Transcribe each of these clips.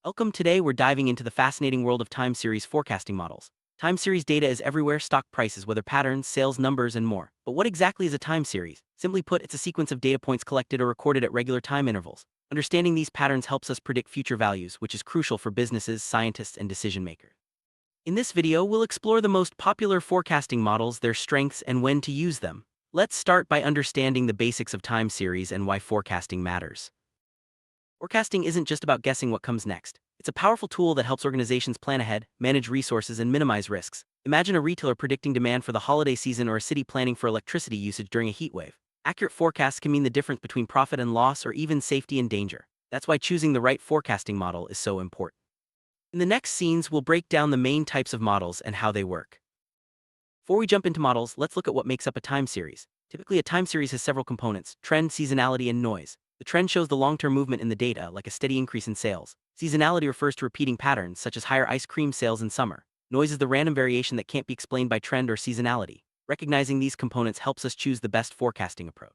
Welcome. Today we're diving into the fascinating world of time series forecasting models. Time series data is everywhere: stock prices, weather patterns, sales numbers, and more. But what exactly is a time series? Simply put, it's a sequence of data points collected or recorded at regular time intervals. Understanding these patterns helps us predict future values, which is crucial for businesses, scientists, and decision makers. In this video, we'll explore the most popular forecasting models, their strengths, and when to use them. Let's start by understanding the basics of time series and why forecasting matters. Forecasting isn't just about guessing what comes next. It's a powerful tool that helps organizations plan ahead, manage resources, and minimize risks. Imagine a retailer predicting demand for the holiday season or a city planning for electricity usage during a heat wave. Accurate forecasts can mean the difference between profit and loss, or even safety and danger. That's why choosing the right forecasting model is so important. In the next scenes, we'll break down the main types of models and how they work. Before we jump into models, let's look at what makes up a time series. Typically, a time series has several components: trend, seasonality, and noise. The trend shows the long-term movement in the data, like a steady increase in sales. Seasonality refers to repeating patterns, such as higher ice cream sales in summer. Noise is the random variation that can't be explained by trend or seasonality. Recognizing these components helps us choose the best forecasting approach.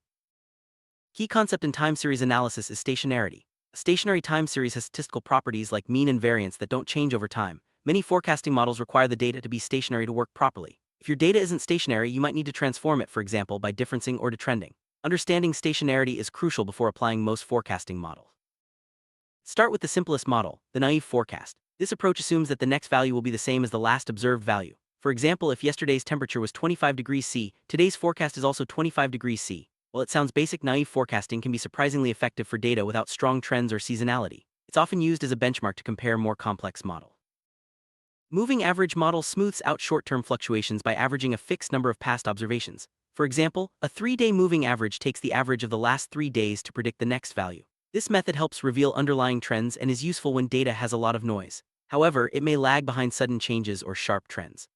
Key concept in time series analysis is stationarity. A stationary time series has statistical properties like mean and variance that don't change over time. Many forecasting models require the data to be stationary to work properly. If your data isn't stationary, you might need to transform it, for example, by differencing or detrending. Understanding stationarity is crucial before applying most forecasting models. Start with the simplest model, the naive forecast. This approach assumes that the next value will be the same as the last observed value. For example, if yesterday's temperature was 25 degrees C, today's forecast is also 25 degrees C. While it sounds basic, naive forecasting can be surprisingly effective for data without strong trends or seasonality. It's often used as a benchmark to compare more complex models. Moving average model smooths out short-term fluctuations by averaging a fixed number of past observations. For example, a 3-day moving average takes the average of the last 3 days to predict the next value. This method helps reveal underlying trends and is useful when data has a lot of noise. However, it may lag behind sudden changes or sharp trends.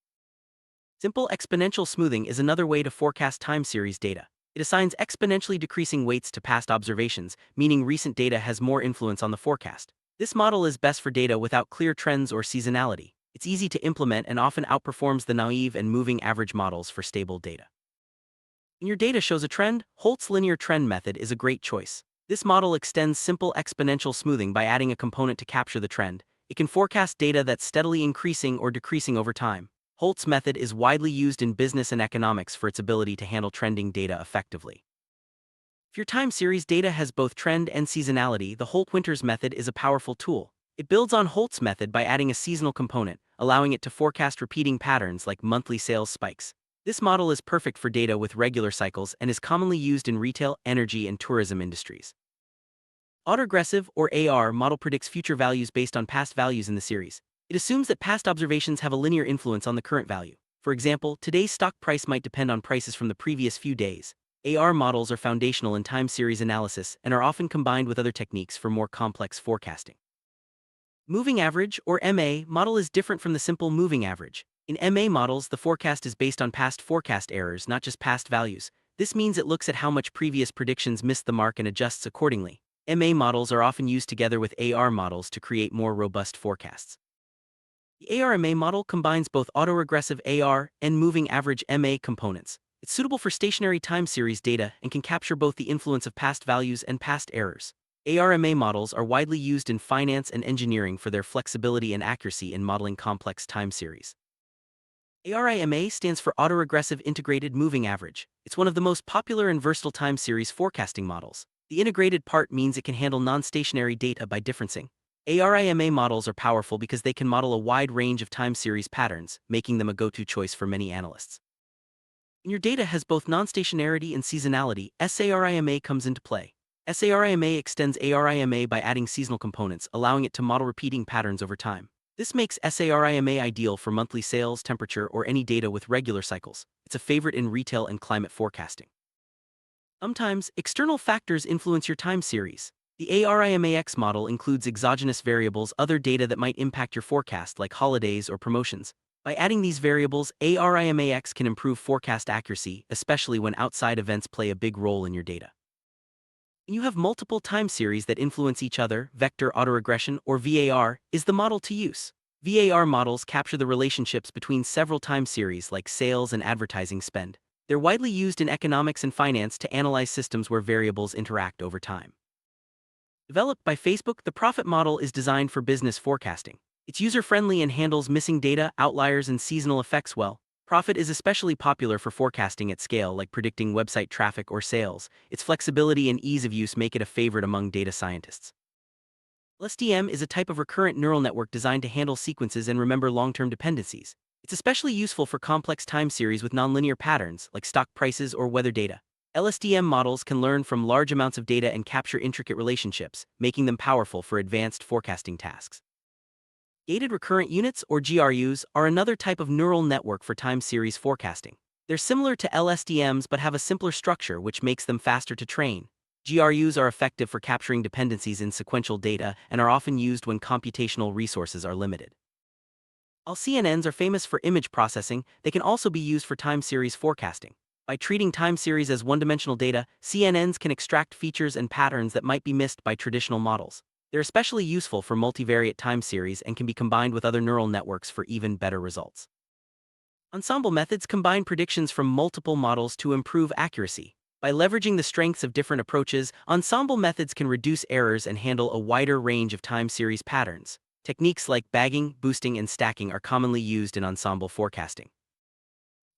Simple exponential smoothing is another way to forecast time series data. It assigns exponentially decreasing weights to past observations, meaning recent data has more influence on the forecast. This model is best for data without clear trends or seasonality. It's easy to implement and often outperforms the naive and moving average models for stable data. When your data shows a trend, Holt's linear trend method is a great choice. This model extends simple exponential smoothing by adding a component to capture the trend. It can forecast data that's steadily increasing or decreasing over time. Holt's method is widely used in business and economics for its ability to handle trending data effectively. If your time series data has both trend and seasonality, the Holt-Winters method is a powerful tool. It builds on Holt's method by adding a seasonal component, allowing it to forecast repeating patterns like monthly sales spikes. This model is perfect for data with regular cycles and is commonly used in retail, energy, and tourism industries. Autoregressive, or AR, model predicts future values based on past values in the series. It assumes that past observations have a linear influence on the current value. For example, today's stock price might depend on prices from the previous few days. AR models are foundational in time series analysis and are often combined with other techniques for more complex forecasting. Moving average, or MA, model is different from the simple moving average. In MA models, the forecast is based on past forecast errors, not just past values. This means it looks at how much previous predictions missed the mark and adjusts accordingly. MA models are often used together with AR models to create more robust forecasts. The ARMA model combines both autoregressive AR and moving average MA components. It's suitable for stationary time series data and can capture both the influence of past values and past errors. ARMA models are widely used in finance and engineering for their flexibility and accuracy in modeling complex time series. ARIMA stands for Autoregressive Integrated Moving Average. It's one of the most popular and versatile time series forecasting models. The integrated part means it can handle non-stationary data by differencing. ARIMA models are powerful because they can model a wide range of time series patterns, making them a go-to choice for many analysts. When your data has both non-stationarity and seasonality, SARIMA comes into play. SARIMA extends ARIMA by adding seasonal components, allowing it to model repeating patterns over time. This makes SARIMA ideal for monthly sales, temperature, or any data with regular cycles. It's a favorite in retail and climate forecasting. Sometimes, external factors influence your time series. The ARIMAX model includes exogenous variables, other data that might impact your forecast, like holidays or promotions. By adding these variables, ARIMAX can improve forecast accuracy, especially when outside events play a big role in your data. When you have multiple time series that influence each other, vector autoregression, or VAR, is the model to use. VAR models capture the relationships between several time series like sales and advertising spend. They're widely used in economics and finance to analyze systems where variables interact over time. Developed by Facebook, the Profit model is designed for business forecasting. It's user-friendly and handles missing data, outliers, and seasonal effects well. Profit is especially popular for forecasting at scale, like predicting website traffic or sales. Its flexibility and ease of use make it a favorite among data scientists. LSTM is a type of recurrent neural network designed to handle sequences and remember long-term dependencies. It's especially useful for complex time series with nonlinear patterns, like stock prices or weather data. LSTM models can learn from large amounts of data and capture intricate relationships, making them powerful for advanced forecasting tasks. Gated recurrent units, or GRUs, are another type of neural network for time series forecasting. They're similar to LSTMs but have a simpler structure, which makes them faster to train. GRUs are effective for capturing dependencies in sequential data and are often used when computational resources are limited. While CNNs are famous for image processing, they can also be used for time series forecasting. By treating time series as one-dimensional data, CNNs can extract features and patterns that might be missed by traditional models. They're especially useful for multivariate time series and can be combined with other neural networks for even better results. Ensemble methods combine predictions from multiple models to improve accuracy. By leveraging the strengths of different approaches, ensemble methods can reduce errors and handle a wider range of time series patterns. Techniques like bagging, boosting, and stacking are commonly used in ensemble forecasting.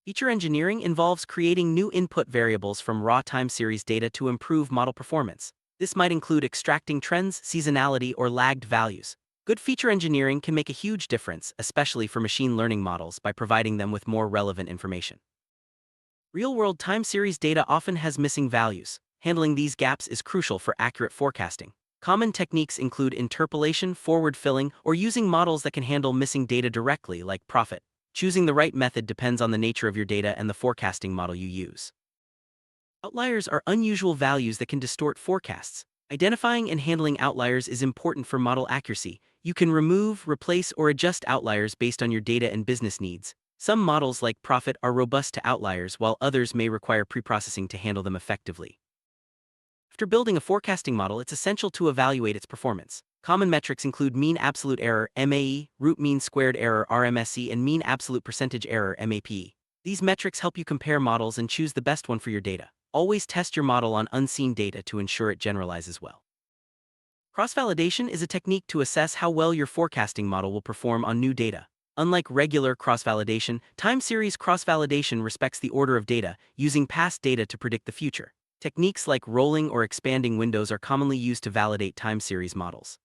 Feature engineering involves creating new input variables from raw time series data to improve model performance. This might include extracting trends, seasonality, or lagged values. Good feature engineering can make a huge difference, especially for machine learning models, by providing them with more relevant information. Real-world time series data often has missing values. Handling these gaps is crucial for accurate forecasting. Common techniques include interpolation, forward filling, or using models that can handle missing data directly, like Profit. Choosing the right method depends on the nature of your data and the forecasting model you use. Outliers are unusual values that can distort forecasts. Identifying and handling outliers is important for model accuracy. You can remove, replace, or adjust outliers based on your data and business needs. Some models, like Profit, are robust to outliers, while others may require preprocessing to handle them effectively. After building a forecasting model, it's essential to evaluate its performance. Common metrics include mean absolute error, MAE, root mean squared error, RMSE, and mean absolute percentage error, MAPE. These metrics help you compare models and choose the best one for your data. Always test your model on unseen data to ensure it generalizes well. Cross-validation is a technique to assess how well your forecasting model will perform on new data. Unlike regular cross-validation, time series cross-validation respects the order of data, using past data to predict the future. Techniques like rolling or expanding windows are commonly used to validate time series models.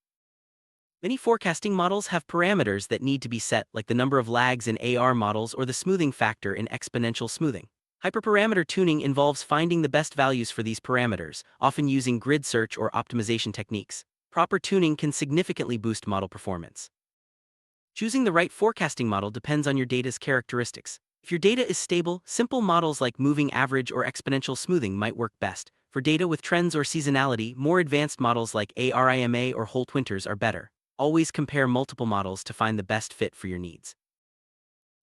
Many forecasting models have parameters that need to be set, like the number of lags in AR models or the smoothing factor in exponential smoothing. Hyperparameter tuning involves finding the best values for these parameters, often using grid search or optimization techniques. Proper tuning can significantly boost model performance. Choosing the right forecasting model depends on your data's characteristics. If your data is stable, simple models like moving average or exponential smoothing might work best. For data with trends or seasonality, more advanced models like ARIMA or Holt Winters are better. Always compare multiple models to find the best fit for your needs.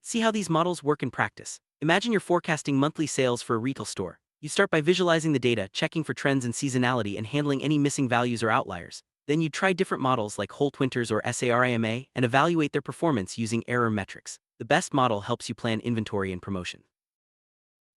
See how these models work in practice. Imagine you're forecasting monthly sales for a retail store. You start by visualizing the data, checking for trends and seasonality, and handling any missing values or outliers. Then you try different models like Holt Winters or SARIMA and evaluate their performance using error metrics. The best model helps you plan inventory and promotion.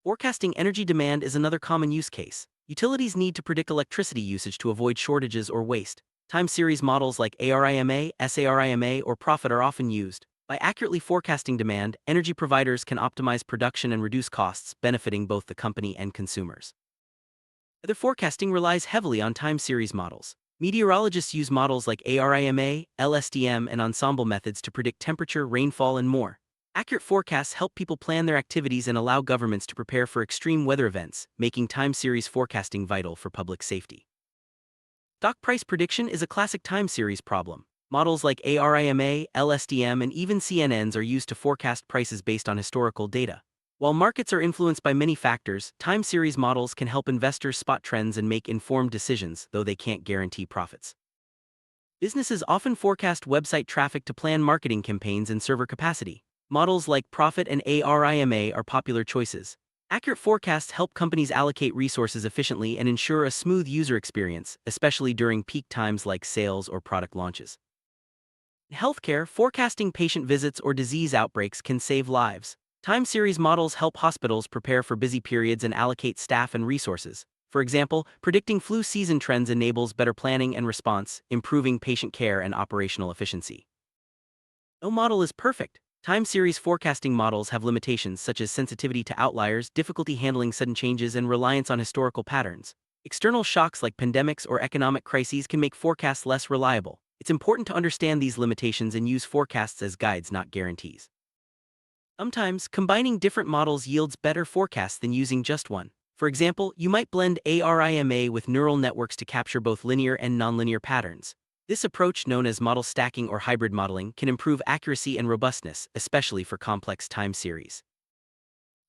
Forecasting energy demand is another common use case. Utilities need to predict electricity usage to avoid shortages or waste. Time series models like ARIMA, SARIMA, or Profit are often used. By accurately forecasting demand, energy providers can optimize production and reduce costs, benefiting both the company and consumers. Weather forecasting relies heavily on time series models. Meteorologists use models like ARIMA, LSTM, and ensemble methods to predict temperature, rainfall, and more. Accurate forecasts help people plan their activities and allow governments to prepare for extreme weather events, making time series forecasting vital for public safety. Stock price prediction is a classic time series problem. Models like ARIMA, LSTM, and even CNNs are used to forecast prices based on historical data. While markets are influenced by many factors, time series models can help investors spot trends and make informed decisions, though they can't guarantee profits. Businesses often forecast website traffic to plan marketing campaigns and server capacity. Models like Profit and ARIMA are popular choices. Accurate forecasts help companies allocate resources efficiently and ensure a smooth user experience, especially during peak times like sales or product launches. In healthcare, forecasting patient visits or disease outbreaks can save lives. Time series models help hospitals prepare for busy periods and allocate staff and resources. For example, predicting flu season trends enables better planning and response, improving patient care and operational efficiency. No model is perfect. Time series forecasting models have limitations such as sensitivity to outliers, difficulty handling sudden changes, and reliance on historical patterns. External shocks like pandemics or economic crises can make forecasts less reliable. It's important to understand these limitations and use forecasts as guides, not guarantees. Sometimes, combining different models yields better forecasts than using just one. For example, you might blend ARIMA with neural networks to capture both linear and nonlinear patterns. This approach, known as model stacking or hybrid modeling, can improve accuracy and robustness, especially for complex time series.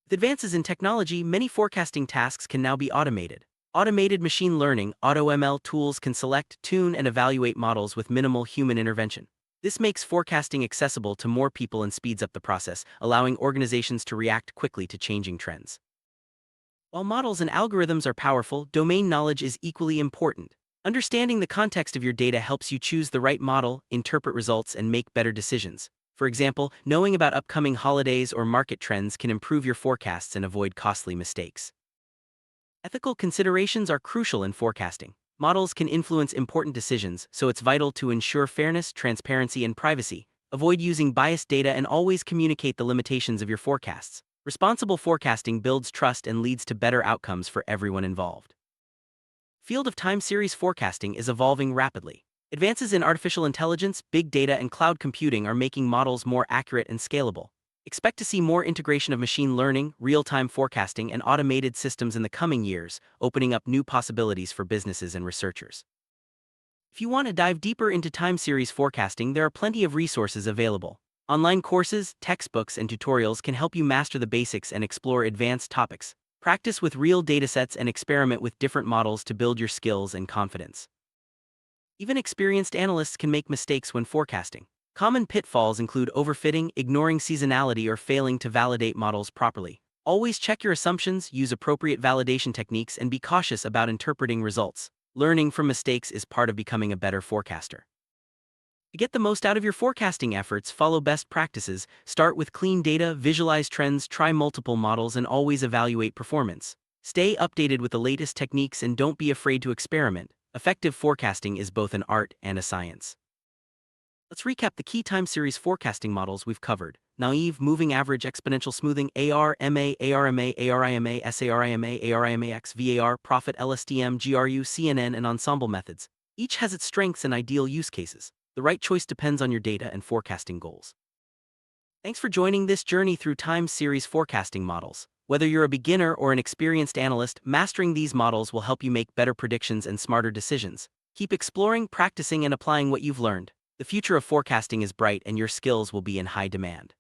With advances in technology, many forecasting tasks can now be automated. Automated machine learning (AutoML) tools can select, tune, and evaluate models with minimal human intervention. This makes forecasting accessible to more people and speeds up the process, allowing organizations to react quickly to changing trends. While models and algorithms are powerful, domain knowledge is equally important. Understanding the context of your data helps you choose the right model, interpret results, and make better decisions. For example, knowing about upcoming holidays or market trends can improve your forecasts and avoid costly mistakes. Ethical considerations are crucial in forecasting. Models can influence important decisions, so it's vital to ensure fairness, transparency, and privacy. Avoid using biased data and always communicate the limitations of your forecasts. Responsible forecasting builds trust and leads to better outcomes for everyone involved. Field of time series forecasting is evolving rapidly. Advances in artificial intelligence, big data, and cloud computing are making models more accurate and scalable. Expect to see more integration of machine learning, real-time forecasting, and automated systems in the coming years, opening up new possibilities for businesses and researchers. If you want to dive deeper into time series forecasting, there are plenty of resources available. Online courses, textbooks, and tutorials can help you master the basics and explore advanced topics. Practice with real datasets and experiment with different models to build your skills and confidence. Even experienced analysts can make mistakes when forecasting. Common pitfalls include overfitting, ignoring seasonality, or failing to validate models properly. Always check your assumptions, use appropriate validation techniques, and be cautious about interpreting results. Learning from mistakes is part of becoming a better forecaster. To get the most out of your forecasting efforts, follow best practices, start with clean data, visualize trends, try multiple models, and always evaluate performance. Stay updated with the latest techniques and don't be afraid to experiment. Effective forecasting is both an art and a science. Let's recap the key time series forecasting models we've covered. Naive, moving average, exponential smoothing, ARMA, ARMA, ARIMA, SARIMA, ARIMAX, VAR, Profit, LSTM, GRU, CNN, and ensemble methods. Each has its strengths and ideal use cases. The right choice depends on your data and forecasting goals. Thanks for joining this journey through time series forecasting models. Whether you're a beginner or an experienced analyst, mastering these models will help you make better predictions and smarter decisions. Keep exploring, practicing, and applying what you've learned. The future of forecasting is bright and your skills will be in high demand.